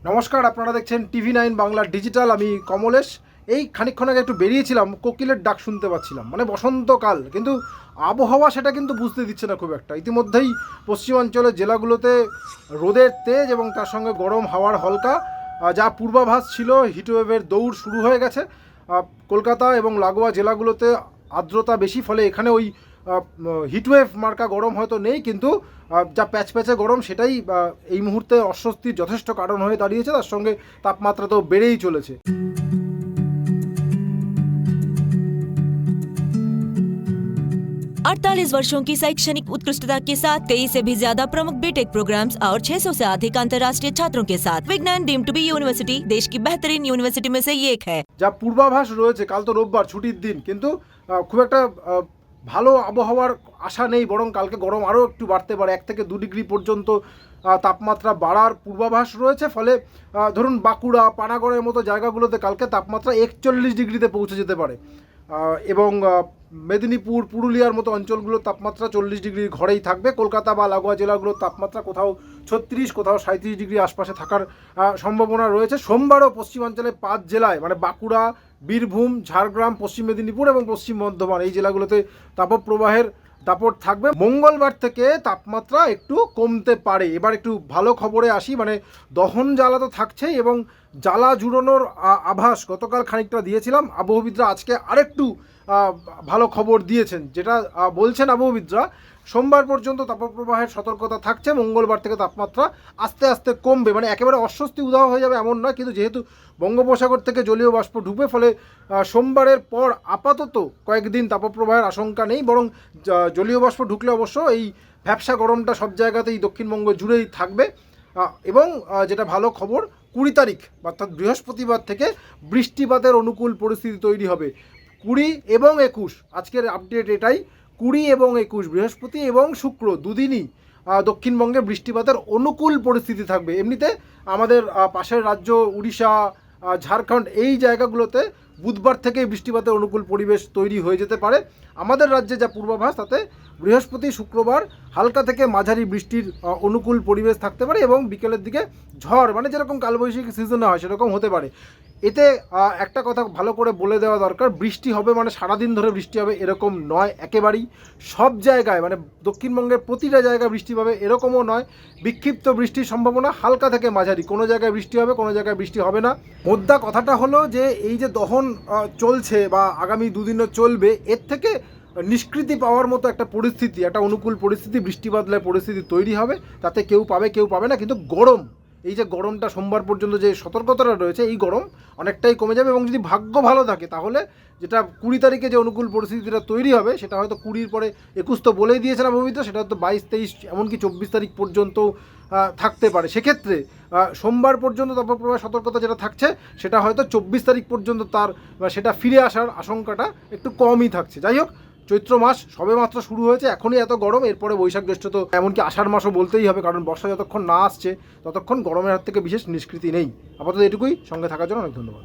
নমস্কার, আপনারা দেখছেন TV9 বাংলা ডিজিটাল। আমি কমলেশ। এই খানিকক্ষণ আগে একটু বেরিয়েছিলাম, কোকিলের ডাক শুনতে পাচ্ছিলাম, মানে বসন্তকাল, কিন্তু আবহাওয়া সেটা কিন্তু বুঝতে দিচ্ছে না খুব একটা। ইতিমধ্যেই পশ্চিমাঞ্চলের জেলাগুলোতে রোদের তেজ এবং তার সঙ্গে গরম হাওয়ার হলকা যা পূর্বাভাস ছিল, হিটওয়েভের দৌড় শুরু হয়ে গেছে। কলকাতা এবং লাগোয়া জেলাগুলোতে আর্দ্রতা বেশি, ফলে এখানে ওই হিটওয়েভ মার্কা গরম হয়তো নেই, কিন্তু যা প্যাচপ্যাচে গরম সেটাই এই মুহূর্তে অস্বস্তির যথেষ্ট কারণ হয়ে দাঁড়িয়েছে। তার সঙ্গে তাপমাত্রা তো বেড়েই চলেছে। 48 वर्षों की शैक्षणिक उत्कृष्टता के साथ 23 से भी ज्यादा प्रमुख बीटेक प्रोग्राम्स और 600 से अधिक अंतर्राष्ट्रीय छात्रों के साथ विज्ञान डीम्ड टू बी यूनिवर्सिटी देश की बेहतरीन यूनिवर्सिटी में से ये एक है। যা পূর্বাভাস রয়েছে, কাল তো রোববার ছুটির দিন, কিন্তু খুব একটা ভালো আবহাওয়ার আশা নেই, বরং কালকে গরম আরও একটু বাড়তে পারে। 1 থেকে 2 ডিগ্রি পর্যন্ত তাপমাত্রা বাড়ার পূর্বাভাস রয়েছে। ফলে ধরুন বাঁকুড়া, পানাগড়ের মতো জায়গাগুলোতে কালকে তাপমাত্রা 41 ডিগ্রিতে পৌঁছে যেতে পারে, এবং মেদিনীপুর, পুরুলিয়ার মতো অঞ্চলগুলোর তাপমাত্রা 40 ডিগ্রির ঘরেই থাকবে। কলকাতা বা লাগোয়া জেলাগুলোর তাপমাত্রা কোথাও 36, কোথাও 37 ডিগ্রি আশপাশে থাকার সম্ভাবনা রয়েছে। সোমবারও পশ্চিমাঞ্চলে 5 জেলায়, মানে বাঁকুড়া, বীরভূম, ঝাড়গ্রাম, পশ্চিম মেদিনীপুর এবং পশ্চিম বর্ধমান, এই জেলাগুলোতে তাপপ্রবাহের দাপট থাকবে। মঙ্গলবার থেকে তাপমাত্রা একটু কমতে পারে। এবার একটু ভালো খবরে আসি, মানে দহন জ্বালা তো থাকছেই, এবং জ্বালা জুড়োনোর আভাস গতকাল খানিকটা দিয়েছিলাম। আবহবিদরা আজকে আরেকটু ভালো খবর দিয়েছেন, যেটা বলছেন আবহবিদরা, সোমবার পর্যন্ত তাপপ্রবাহের সতর্কতা থাকছে। মঙ্গলবার থেকে তাপমাত্রা আস্তে আস্তে কমবে, মানে একেবারে অস্বস্তি উধাও হয়ে যাবে এমন নয়, কিন্তু যেহেতু বঙ্গোপসাগর থেকে জলীয় বাষ্প ঢুকবে, ফলে সোমবারের পর আপাতত কয়েকদিন তাপপ্রবাহের আশঙ্কা নেই। বরং জলীয় বাষ্প ঢুকলে অবশ্য এই ভ্যাপসা গরমটা সব জায়গাতেই দক্ষিণবঙ্গ জুড়েই থাকবে। এবং যেটা ভালো খবর, 20 তারিখ অর্থাৎ বৃহস্পতিবার থেকে বৃষ্টিপাতের অনুকূল পরিস্থিতি তৈরি হবে। 20 এবং 21, আজকের আপডেট এটাই, 20 এবং 21 বৃহস্পতি এবং শুক্র দুদিনই দক্ষিণবঙ্গে বৃষ্টিপাতের অনুকূল পরিস্থিতি থাকবে। এমনিতে আমাদের পাশের রাজ্য উড়িষ্যা, ঝাড়খণ্ড, এই জায়গাগুলোতে বুধবার থেকে বৃষ্টিপাতের অনুকূল পরিবেশ তৈরি হয়ে যেতে পারে। আমাদের রাজ্যে যা পূর্বাভাস, তাতে বৃহস্পতি, শুক্রবার হালকা থেকে মাঝারি বৃষ্টির অনুকূল পরিবেশ থাকতে পারে, এবং বিকেলের দিকে ঝড়, মানে যেরকম কালবৈশাখী সিজনে হয় সেরকম হতে পারে। এতে একটা কথা ভালো করে বলে দেওয়া দরকার, বৃষ্টি হবে মানে সারাদিন ধরে বৃষ্টি হবে এরকম নয় একেবারেই। সব জায়গায়, মানে দক্ষিণবঙ্গের প্রতিটা জায়গায় বৃষ্টি পাবে এরকমও নয়। বিক্ষিপ্ত বৃষ্টির সম্ভাবনা হালকা থেকে মাঝারি, কোনো জায়গায় বৃষ্টি হবে, কোনো জায়গায় বৃষ্টি হবে না। মোদ্দা কথাটা হলো যে এই যে দহন চলছে বা আগামী দুদিনও চলবে, এর থেকে নিষ্কৃতি পাওয়ার মতো একটা পরিস্থিতি, একটা অনুকূল পরিস্থিতি, বৃষ্টি বাদলের পরিস্থিতি তৈরি হবে। তাতে কেউ পাবে কেউ পাবে না, কিন্তু গরম, এই যে গরমটা সোমবার পর্যন্ত যে সতর্কতাটা রয়েছে, এই গরম অনেকটাই কমে যাবে। এবং যদি ভাগ্য ভালো থাকে, তাহলে যেটা 20 তারিখে যে অনুকূল পরিস্থিতিটা তৈরি হবে, সেটা হয়তো 20-র পরে 21 তো বলেই দিয়েছেন আবহাওয়াবিদরা, সেটা হয়তো 22, 23, এমনকি 24 তারিখ পর্যন্ত থাকতে পারে। সেক্ষেত্রে সোমবার পর্যন্ত তাপপ্রবাহ সতর্কতা যেটা থাকছে, সেটা হয়তো 24 তারিখ পর্যন্ত সেটা ফিরে আসার আশঙ্কাটা একটু কমই থাকছে। যাই হোক, চৈত্র মাস সবে মাত্র শুরু হয়েছে, এখনই এত গরম, এরপরে বৈশাখ জ্যৈষ্ঠ তো এমনকি আষাঢ় মাসও বলতেই হবে, কারণ বর্ষা যতক্ষণ না আসছে ততক্ষণ গরমের হাত থেকে বিশেষ নিষ্কৃতি নেই। আপাতত এটুকুই। সঙ্গে থাকার জন্য অনেক ধন্যবাদ।